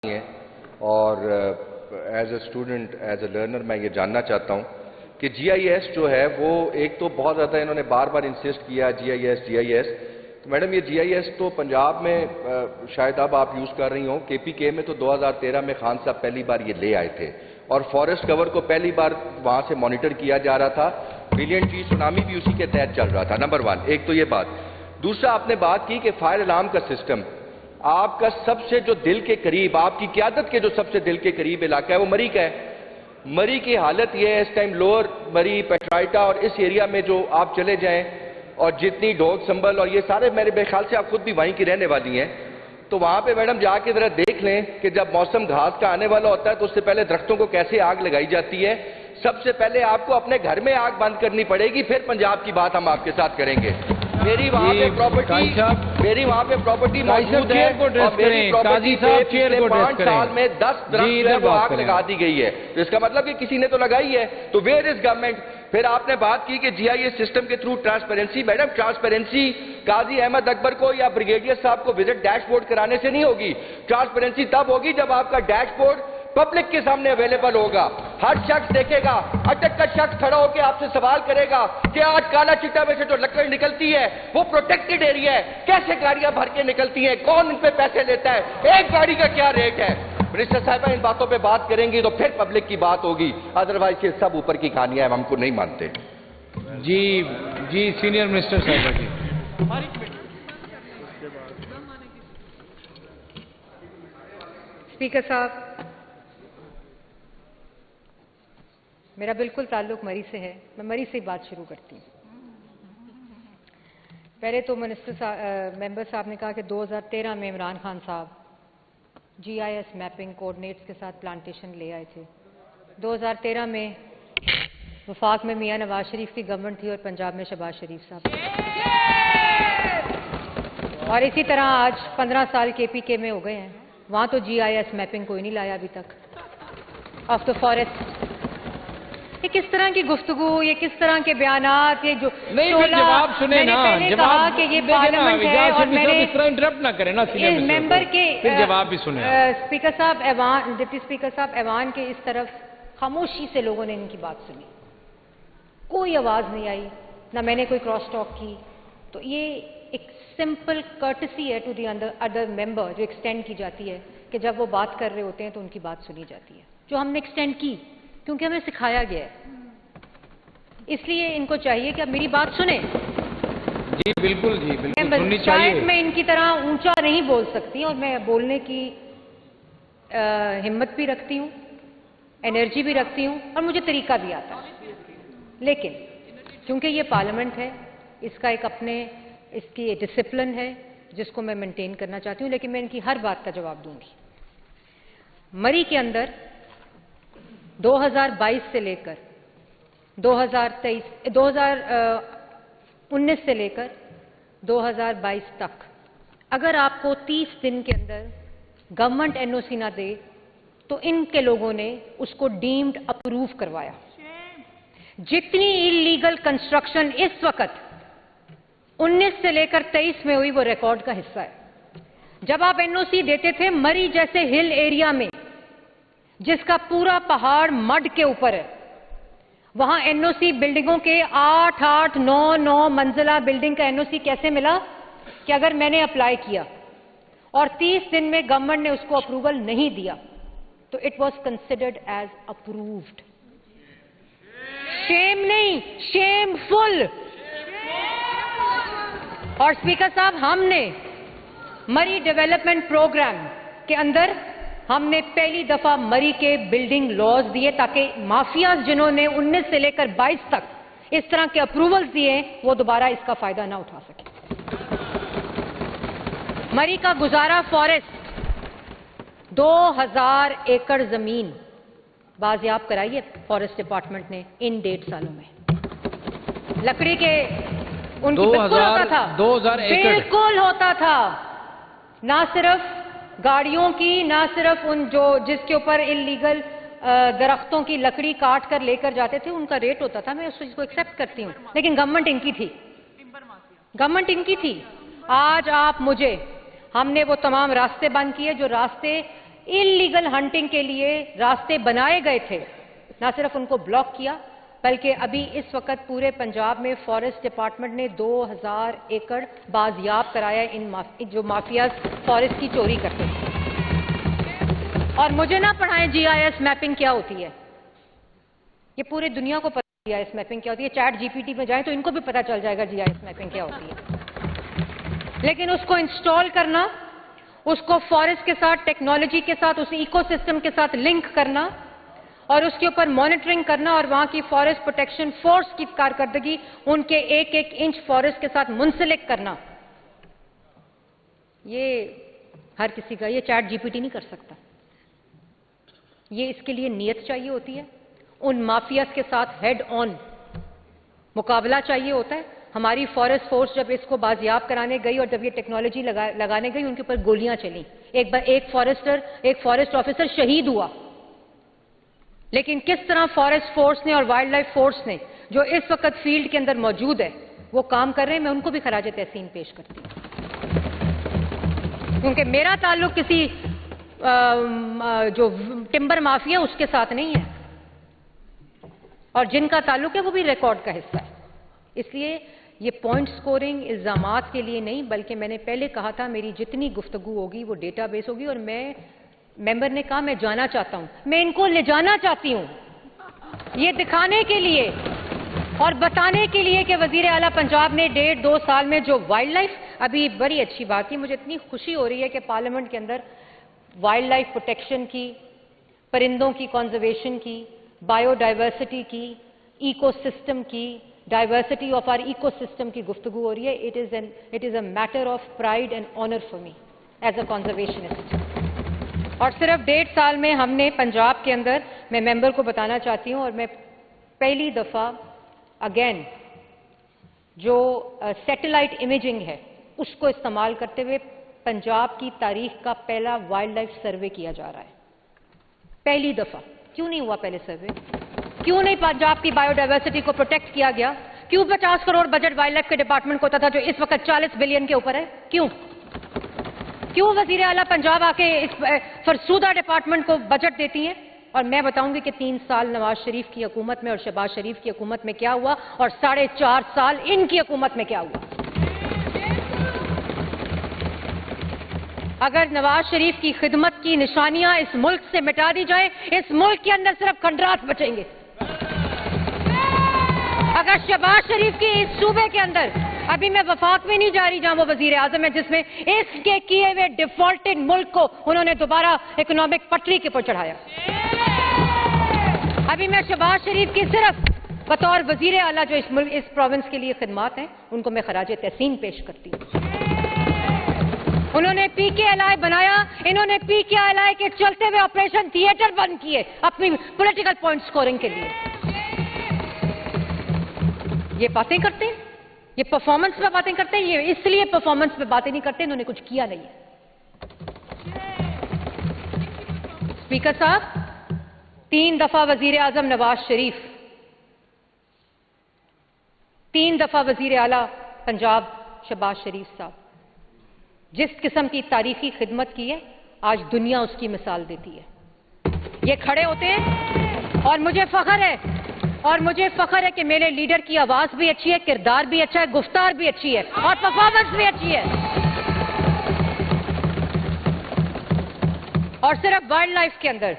ہیں اور as a student as a learner میں یہ جاننا چاہتا ہوں کہ جی آئی ایس جو ہے وہ ایک تو بہت زیادہ انہوں نے بار بار انسسٹ کیا جی آئی ایس تو میڈم یہ جی آئی ایس تو پنجاب میں شاید اب آپ یوز کر رہی ہوں کے پی کے میں تو 2013 میں خان صاحب پہلی بار یہ لے آئے تھے اور فارسٹ کور کو پہلی بار وہاں سے مانیٹر کیا جا رہا تھا بلین ٹری سونامی بھی اسی کے تحت چل رہا تھا نمبر 1 ایک تو یہ بات دوسرا آپ نے بات کی کہ فائر الارم کا سسٹم آپ کا سب سے جو دل کے قریب آپ کی قیادت کے جو سب سے دل کے قریب علاقہ ہے وہ مری کا ہے مری کی حالت یہ ہے اس ٹائم لوور مری پیٹرائٹا اور اس ایریا میں جو آپ چلے جائیں اور جتنی ڈوگ سنبل اور یہ سارے میرے خیال سے آپ خود بھی وہیں کی رہنے والی ہیں تو وہاں پہ میڈم جا کے ذرا دیکھ لیں کہ جب موسم گھاس کا آنے والا ہوتا ہے تو اس سے پہلے درختوں کو کیسے آگ لگائی جاتی ہے سب سے پہلے آپ کو اپنے گھر میں آگ بند کرنی پڑے گی پھر پنجاب کی بات ہم آپ کے ساتھ کریں گے میری وہاں پہ پراپرٹی موجود ہے اور میری پراپرٹی پہ پچھلے 5 سال میں 10 درخت وہ آگ لگا دی گئی ہے تو اس کا مطلب کہ کسی نے تو لگائی ہے تو ویئر از گورنمنٹ پھر آپ نے بات کی کہ جی آئی ایس سسٹم کے تھرو ٹرانسپیرنسی میڈم ٹرانسپیرنسی قاضی احمد اکبر کو یا بریگیڈیئر صاحب کو وزٹ ڈیش بورڈ کرانے سے نہیں ہوگی ٹرانسپیرنسی تب ہوگی جب آپ کا ڈیش بورڈ پبلک کے سامنے اویلیبل ہوگا ہر شخص دیکھے گا اٹک کا شخص کھڑا ہو کے آپ سے سوال کرے گا کہ آج کالا چٹا میں سے جو لکڑ نکلتی ہے وہ پروٹیکٹڈ ایریا ہے کیسے گاڑیاں بھر کے نکلتی ہیں کون ان پہ پیسے لیتا ہے ایک گاڑی کا کیا ریٹ ہے منسٹر صاحبہ ان باتوں پہ بات کریں گی تو پھر پبلک کی بات ہوگی ادروائز یہ سب اوپر کی کہانیاں ہم کو نہیں مانتے جی سینئر منسٹر صاحبہ جی اسپیکر صاحب میرا بالکل تعلق مری سے ہے میں مری سے بات شروع کرتی ہوں پہلے تو ممبر صاحب نے کہا کہ 2013 میں عمران خان صاحب جی آئی ایس میپنگ کوآرڈینیٹس کے ساتھ پلانٹیشن لے آئے تھے 2013 میں وفاق میں میاں نواز شریف کی گورنمنٹ تھی اور پنجاب میں شہباز شریف صاحب اور اسی طرح آج 15 سال کے پی کے میں ہو گئے ہیں وہاں تو جی آئی ایس میپنگ کوئی نہیں لایا ابھی تک آف دا فارسٹ یہ کس طرح کی گفتگو یہ کس طرح کے بیانات یہ جو جواب سنیں نا میں نے کہا کہ یہ پارلیمنٹ ہے اور میں نے اس طرح انٹرپٹ نہ کریں نا ممبر کے جواب بھی سنیں اسپیکر صاحب ایوان ڈپٹی اسپیکر صاحب ایوان کے اس طرف خاموشی سے لوگوں نے ان کی بات سنی کوئی آواز نہیں آئی نہ میں نے کوئی کراس ٹاک کی تو یہ ایک سمپل کرٹسی ہے ٹو دی ادر ممبر جو ایکسٹینڈ کی جاتی ہے کہ جب وہ بات کر رہے ہوتے ہیں تو ان کی بات سنی جاتی ہے جو ہم نے ایکسٹینڈ کی کیونکہ ہمیں سکھایا گیا ہے اس لیے ان کو چاہیے کہ اب میری بات سنیں جی بالکل سننی چاہیے شاید میں ان کی طرح اونچا نہیں بول سکتی اور میں بولنے کی ہمت بھی رکھتی ہوں انرجی بھی رکھتی ہوں اور مجھے طریقہ بھی آتا ہے لیکن کیونکہ یہ پارلیمنٹ ہے اس کا ایک اس کی ڈسپلن ہے جس کو میں مینٹین کرنا چاہتی ہوں لیکن میں ان کی ہر بات کا جواب دوں گی مری کے اندر 2022 سے لے کر 2019 سے لے کر 2022 تک اگر آپ کو 30 دن کے اندر گورنمنٹ این او سی نہ دے تو ان کے لوگوں نے اس کو ڈیمڈ اپروو کروایا جتنی انلیگل کنسٹرکشن اس وقت 19 سے لے کر 23 میں ہوئی وہ ریکارڈ کا حصہ ہے جب آپ این او سی دیتے تھے مری جیسے ہل ایریا میں جس کا پورا پہاڑ مڈ کے اوپر ہے وہاں این او سی بلڈنگوں کے 8-9 منزلہ بلڈنگ کا این او سی کیسے ملا کہ اگر میں نے اپلائی کیا اور 30 دن میں گورنمنٹ نے اس کو اپروول نہیں دیا تو it was considered as approved shame نہیں شیم فل اور اسپیکر صاحب ہم نے مری ڈیولپمنٹ پروگرام کے اندر ہم نے پہلی دفعہ مری کے بلڈنگ لاز دیے تاکہ مافیاز جنہوں نے 19 سے لے کر 22 تک اس طرح کے اپروولز دیے وہ دوبارہ اس کا فائدہ نہ اٹھا سکیں مری کا گزارا فارسٹ 2000 ایکڑ زمین بازیاب کرائی ہے فارسٹ ڈپارٹمنٹ نے ان 1.5 سالوں میں لکڑی کے ان کی بالکل ہوتا تھا 2000 ایکڑ بالکل ہوتا تھا نہ صرف گاڑیوں کی نہ صرف ان جس کے اوپر انلیگل درختوں کی لکڑی کاٹ کر لے کر جاتے تھے ان کا ریٹ ہوتا تھا میں اس چیز کو ایکسیپٹ کرتی ہوں لیکن گورنمنٹ ان کی تھی آج آپ مجھے ہم نے وہ تمام راستے بند کیے جو راستے इलीगल हंटिंग के लिए रास्ते बनाए गए थे, ना सिर्फ उनको ब्लॉक किया बल्कि अभी इस वक्त पूरे पंजाब में फॉरेस्ट डिपार्टमेंट ने 2000 एकड़ बाजियाब कराया जो माफियाज फॉरेस्ट की चोरी करते हैं। और मुझे ना पढ़ाएं जीआईएस मैपिंग क्या होती है, ये पूरी दुनिया को पता है जीआईएस मैपिंग क्या होती है। चैट जीपीटी में जाएं तो इनको भी पता चल जाएगा जीआईएस मैपिंग क्या होती है। लेकिन उसको इंस्टॉल करना, उसको फॉरेस्ट के साथ, टेक्नोलॉजी के साथ, उस इकोसिस्टम के साथ लिंक करना और उसके ऊपर मॉनिटरिंग करना और वहां की फॉरेस्ट प्रोटेक्शन फोर्स की कारकर्दगी उनके एक एक इंच फॉरेस्ट के साथ मुंसलिक करना, ये हर किसी का, ये चैट जीपीटी नहीं कर सकता। ये इसके लिए नीयत चाहिए होती है, उन माफियाज के साथ हेड ऑन मुकाबला चाहिए होता है। हमारी फॉरेस्ट फोर्स जब इसको बाजियाब कराने गई और जब ये टेक्नोलॉजी लगाने गई, उनके ऊपर गोलियां चली। एक फॉरेस्ट ऑफिसर शहीद हुआ। लेकिन किस तरह फॉरेस्ट फोर्स ने और वाइल्ड लाइफ फोर्स ने, जो इस वक्त फील्ड के अंदर मौजूद है, वो काम कर रहे हैं, मैं उनको भी खराज तहसीन पेश करती हूं। क्योंकि मेरा ताल्लुक किसी जो टिम्बर माफिया उसके साथ नहीं है, और जिनका ताल्लुक है वो भी रिकॉर्ड का हिस्सा है। इसलिए ये पॉइंट स्कोरिंग इल्जामात के लिए नहीं, बल्कि मैंने पहले कहा था मेरी जितनी गुफ्तगू होगी वो डेटाबेस होगी। और मेंबर ने कहा मैं जाना चाहता हूं, मैं इनको ले जाना चाहती हूं, ये दिखाने के लिए और बताने के लिए कि वजीर आला पंजाब ने 1.5-2 साल में जो वाइल्ड लाइफ, अभी बड़ी अच्छी बात थी, मुझे इतनी खुशी हो रही है कि पार्लियामेंट के अंदर वाइल्ड लाइफ प्रोटेक्शन की, परिंदों की कंजर्वेशन की, बायोडाइवर्सिटी की, इकोसिस्टम की, डाइवर्सिटी ऑफ आवर इकोसिस्टम की गुफ्तगू हो रही है। It is a matter of pride and honour for me as a conservationist. और सिर्फ 1.5 साल में हमने पंजाब के अंदर, मैं मेंबर को बताना चाहती हूं, और मैं पहली दफा अगेन जो सैटेलाइट इमेजिंग है उसको इस्तेमाल करते हुए पंजाब की तारीख का पहला वाइल्ड लाइफ सर्वे किया जा रहा है। पहली दफा। क्यों नहीं हुआ पहले सर्वे? क्यों नहीं पंजाब की बायोडाइवर्सिटी को प्रोटेक्ट किया गया? क्यों 50 करोड़ बजट वाइल्ड लाइफ के डिपार्टमेंट को होता था जो इस वक्त 40 बिलियन के ऊपर है? क्यों वजीर आला पंजाब आके इस फरसूदा डिपार्टमेंट को बजट देती हैं? और मैं बताऊंगी कि 3 साल नवाज शरीफ की हुकूमत में और शहबाज शरीफ की हुकूमत में क्या हुआ और 4.5 साल इनकी हुकूमत में क्या हुआ। अगर नवाज शरीफ की खिदमत की निशानियां इस मुल्क से मिटा दी जाए, इस मुल्क के अंदर सिर्फ खंडरात बचेंगे। अगर शहबाज शरीफ की इस सूबे के अंदर, अभी मैं वफाक में नहीं जा रही जहां वो वजीर आजम है, जिसमें इसके किए हुए डिफॉल्टेड मुल्क को उन्होंने दोबारा इकोनॉमिक पटरी के ऊपर चढ़ाया। अभी मैं शहबाज शरीफ की सिर्फ बतौर वजीर आला जो इस प्रोविंस के लिए खिदमात हैं, उनको मैं खराज तहसीन पेश करती हूं। उन्होंने पीकेएलआई बनाया, इन्होंने पीकेएलआई के चलते हुए ऑपरेशन थिएटर बंद किए अपनी पॉलिटिकल पॉइंट स्कोरिंग के लिए। ये बातें करते हैं, ये परफॉर्मेंस पे बातें करते हैं, ये इसलिए परफॉर्मेंस पे बातें नहीं करते, इन्होंने कुछ किया नहीं है। स्पीकर साहब, 3 दफा वजीर आजम नवाज शरीफ, 3 दफा वजीर आला पंजाब शहबाज शरीफ साहब, जिस किस्म की तारीखी खिदमत की है, आज दुनिया उसकी मिसाल देती है। ये खड़े होते हैं और मुझे फख्र है कि मेरे लीडर की आवाज भी अच्छी है, किरदार भी अच्छा है, गुफ्तार भी अच्छी है और परफॉर्मेंस भी अच्छी है। और सिर्फ वाइल्ड लाइफ के अंदर,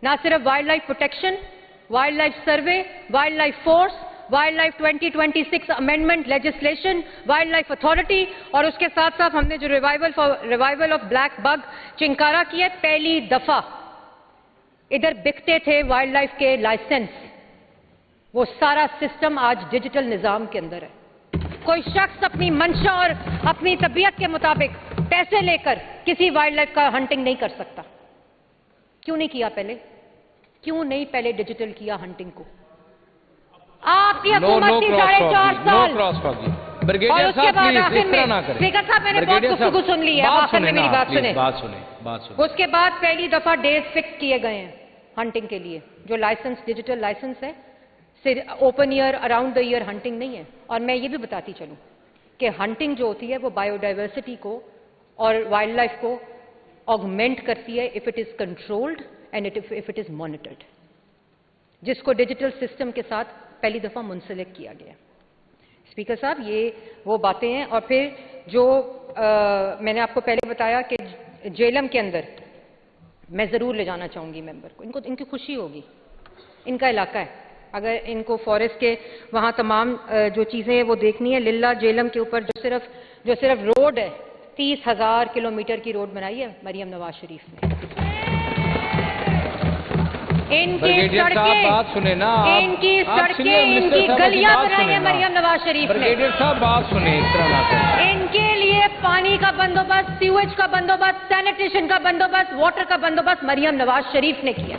ना सिर्फ wild life protection, wild life survey, wild life force, wild life 2026 amendment legislation, wild life authority, और उसके साथ साथ हमने जो revival of black buck chinkara किया, पहली दफा इधर बिकते थे वाइल्ड लाइफ के लाइसेंस, वो सारा सिस्टम आज डिजिटल निजाम के अंदर है। कोई शख्स अपनी मंशा और अपनी तबीयत के मुताबिक पैसे लेकर किसी वाइल्ड लाइफ का हंटिंग नहीं कर सकता। क्यों नहीं किया पहले? क्यों नहीं पहले डिजिटल किया हंटिंग को? आपकी हुकूमत थी 4.5 साल, और उसके बाद आखिर में, स्पीकर साहब मैंने बहुत गुफ्तगू सुन ली है, आखिर में मेरी बात सुने। उसके बाद पहली दफा डेज फिक्स किए गए हैं हंटिंग के लिए। जो लाइसेंस, डिजिटल लाइसेंस है, open year, around the year hunting नहीं है। और मैं ये भी बताती चलूं कि हंटिंग जो होती है वो बायोडाइवर्सिटी को और वाइल्ड लाइफ को ऑगमेंट करती है if it is controlled and if it is monitored, जिसको डिजिटल सिस्टम के साथ पहली दफा मुंसलिक किया गया। स्पीकर साहब, ये वो बातें हैं। और फिर जो मैंने आपको पहले बताया कि जेलम के अंदर मैं जरूर ले जाना चाहूंगी मेंबर को, इनकी खुशी होगी, इनका इलाका है, अगर इनको फॉरेस्ट के वहां तमाम जो चीजें हैं वो देखनी है। लिल्ला जेलम के ऊपर जो सिर्फ रोड है, 30,000 किलोमीटर की रोड बनाई है मरियम नवाज शरीफ ने। इनकी सड़कें, इनकी गलियां बनाई है मरियम नवाज शरीफ ने। साहब बात सुने, इस तरह ना करें। इनके लिए पानी का बंदोबस्त, सीवेज का बंदोबस्त, सैनिटेशन का बंदोबस्त, वाटर का बंदोबस्त मरियम नवाज शरीफ ने किया।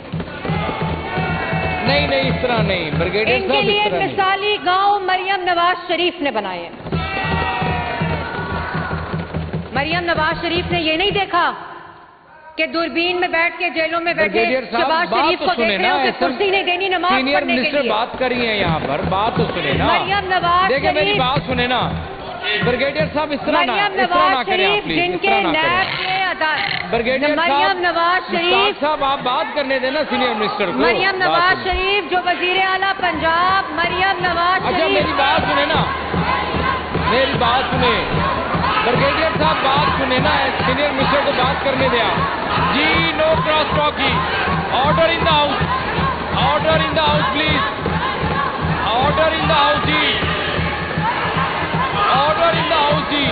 नहीं, इस तरह नहीं ब्रिगेडियर साहब, इनके लिए मिसाली गांव मरियम नवाज शरीफ ने बनाए हैं। मरियम नवाज शरीफ ने ये नहीं देखा कि दूरबीन में बैठ के जेलों में बैठे शहबाज शरीफ को देख रहे हो कि कुर्सी नहीं देनी नमाज पढ़ने के लिए। सीनियर मिनिस्टर बात कर रही हैं यहाँ पर, बात तो सुने ना। मरियम नवाज देखिए मेरी बात सुने ना ब्रिगेडियर साहब, इस तरह ना करें आप प्लीज, जिनके नैब के ब्रिगेडियर मरियम नवाज शरीफ साहब आप बात करने देना सीनियर मिनिस्टर को। मरियम नवाज शरीफ जो वजीर आला पंजाब, मरियम नवाज शरीफ। अच्छा मेरी बात सुने ना, मेरी बात सुने ब्रिगेडियर साहब, बात सुने ना, सीनियर मिनिस्टर को बात करने दिया जी। No cross talking, order in the house, order in the house please, order in the house जी, ऑर्डर इन द हाउस जी।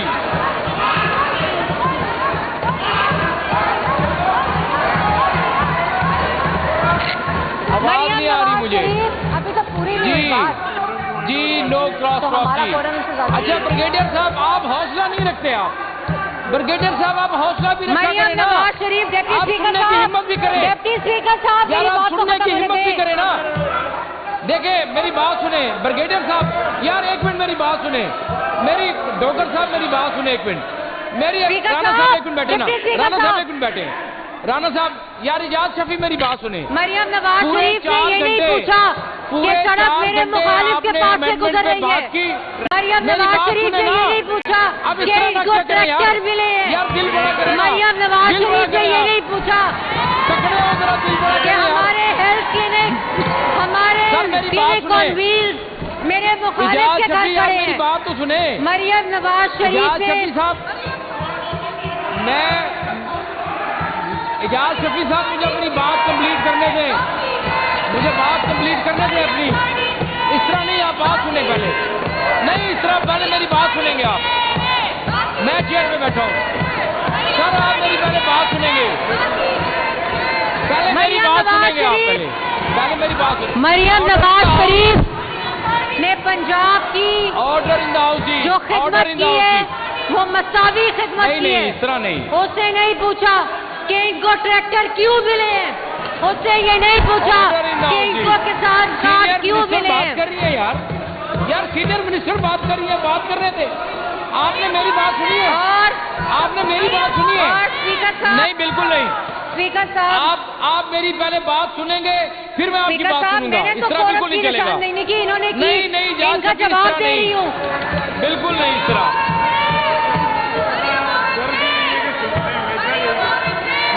आवाज नहीं आ रही मुझे अभी तो पूरी जी। No cross talking. अच्छा ब्रिगेडियर साहब आप हौसला नहीं रखते, आप ब्रिगेडियर साहब आप हौसला भी रखा करें ना, नवाज शरीफ आप सुनने की हिम्मत भी करें, डिप्टी स्पीकर साहब यार आप सुनने की हिम्मत भी करें ना। देखिए मेरी बात सुने ब्रिगेडियर साहब, यार एक मिनट मेरी बात सुने, मेरी डॉक्टर साहब मेरी बात सुने एक मिनट, मेरी राणा साहब एक मिनट बैठे ना, राणा साहब एक मिनट बैठे, राणा साहब यार इजाज शफी मेरी बात सुने। मरियम नवाज शरीफ ने ये नहीं पूछा कि सड़क मेरे मुखालिफ के पास से गुजर रही है। मरियम नवाज शरीफ ने ये नहीं पूछा कि इनको ट्रैक्टर मिले हैं। मरियम नवाज शरीफ ने ये नहीं पूछा कि हमारे हेल्थ क्लिनिक, हमारे क्लिनिक ऑन व्हील्स मेरे मुखालिफ के घर खड़े हैं। बात तो सुने मरियम नवाज शरीफ ने इजाज शफी साहब मुझे अपनी बात कंप्लीट करने दें, मुझे बात कंप्लीट करने दें अपनी। इस तरह नहीं, आप बात सुने पहले, नहीं इस तरह पहले मेरी बात सुनेंगे आप। मैं चेयर पे बैठा हूँ सर, आप मेरी पहले बात सुनेंगे, पहले मेरी बात सुनेंगे आप, पहले मेरी बात सुनेंगे। मरियम नवाज शरीफ ने पंजाब की ऑर्डर इन द हाउस जी, जो खिदमत की है वो मसावी खिदमत की है। इस तरह नहीं, उससे नहीं पूछा कि इनको ट्रैक्टर क्यों मिले हैं, उससे ये नहीं पूछा कि इनको किसान कार्ड क्यों मिले हैं। बात कर रही है यार सीनियर मिनिस्टर बात कर रही है, बात कर रहे थे, आपने मेरी बात सुनी है और आपने मेरी बात सुनी है। और स्पीकर साहब, नहीं बिल्कुल नहीं, स्पीकर साहब आप मेरी पहले बात सुनेंगे फिर मैं आपकी बात सुनूंगा। मैंने इस तो तरह बिल्कुल नहीं चलेगा। नहीं की इन्होंने की, नहीं इनका जवाब दे रही हूँ, बिल्कुल नहीं इस तरह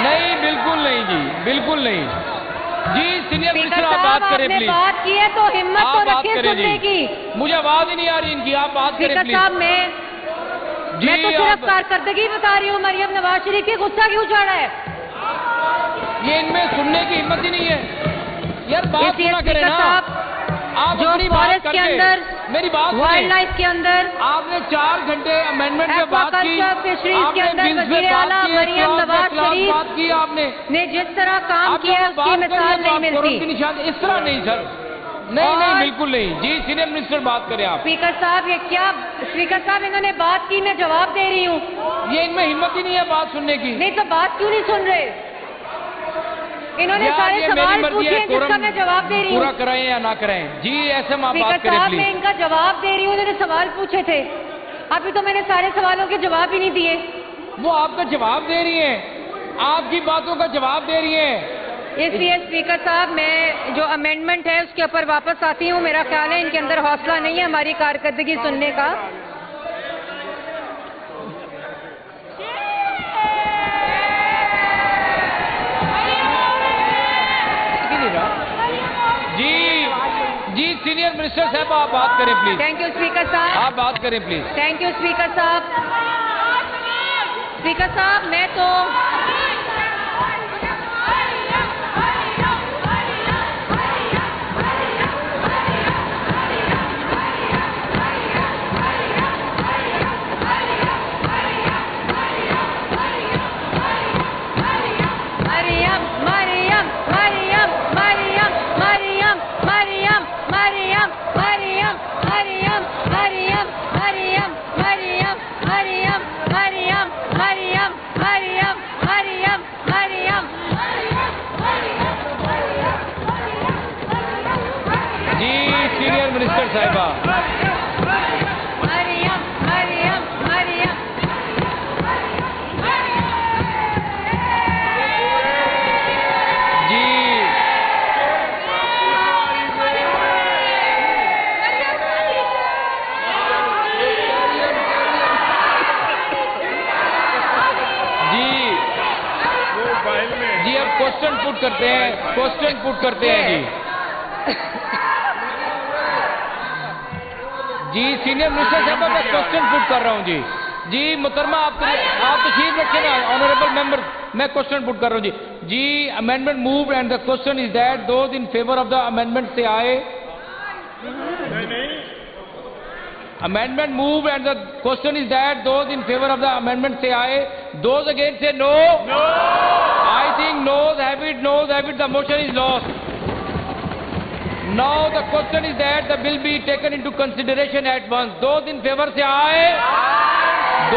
नहीं, बिल्कुल नहीं जी, बिल्कुल नहीं जी। सीनियर मिनिस्टर आप बात करें प्लीज। बात की है तो हिम्मत तो रखिए सुनने की। मुझे आवाज ही नहीं आ रही इनकी, आप बात करें प्लीज। साहब मैं तो सिर्फ कारकर्दगी बता रही हूँ। मरियम नवाज शरीफ की गुस्सा क्यों चढ़ा है? ये इनमें सुनने की हिम्मत ही नहीं है यार, बात सुना करें ना आप। जो फॉरेस्ट के अंदर, मेरी बात वाइल्ड लाइफ के अंदर आपने 4 घंटे अमेंडमेंट पे बात की, फिशरीज के अंदर वजीर आला मरियम नवाज शरीफ बात की आपने ने जिस तरह काम किया उसकी मिसाल नहीं मिलती। इस तरह नहीं सर, नहीं बिल्कुल नहीं जी। सीनियर मिनिस्टर बात करें आप। स्पीकर साहब ये क्या, स्पीकर साहब इन्होंने बात की, मैं जवाब दे रही हूँ। ये इनमें हिम्मत ही नहीं है बात सुनने की। नहीं तो बात क्यों नहीं सुन रहे? इन्होंने सारे सवाल पूछे जिसका मैं जवाब दे रही हूँ। पूरा कराएं या ना कराएं जी, ऐसे में आप बात करें प्लीज। मैं इनका जवाब दे रही हूँ, उन्होंने सवाल पूछे थे, अभी तो मैंने सारे सवालों के जवाब ही नहीं दिए। वो आपका जवाब दे रही हैं, आपकी बातों का जवाब दे रही हैं। इसलिए स्पीकर साहब मैं जो अमेंडमेंट है उसके ऊपर वापस आती हूँ। मेरा ख्याल है इनके अंदर हौसला नहीं है हमारी कारकर्दगी सुनने का। سینئر منسٹر صاحب آپ بات کریں پلیز. تھینک یو اسپیکر صاحب. آپ بات کریں پلیز. تھینک یو اسپیکر صاحب. اسپیکر صاحب میں تو سینئر منسٹر صاحبہ جی اب کوشچن پٹ کرتے ہیں. کوشچن پٹ کرتے ہیں جی. جی سینئر منسٹر صاحب میں کوشچن پٹ کر رہا ہوں جی. جی محترمہ آپ تشریف رکھیں نا آنریبل ممبر. میں کوشچن پٹ کر رہا ہوں جی. جی amendment moved and the question is that those in favour of the amendment say aye. Amendment moved and the question is that those in favor of the amendment say aye. Those against say no. No. I think no's have it, the motion is lost. Now the question is that the bill be taken into consideration at once. Those in favor say aye. Aye.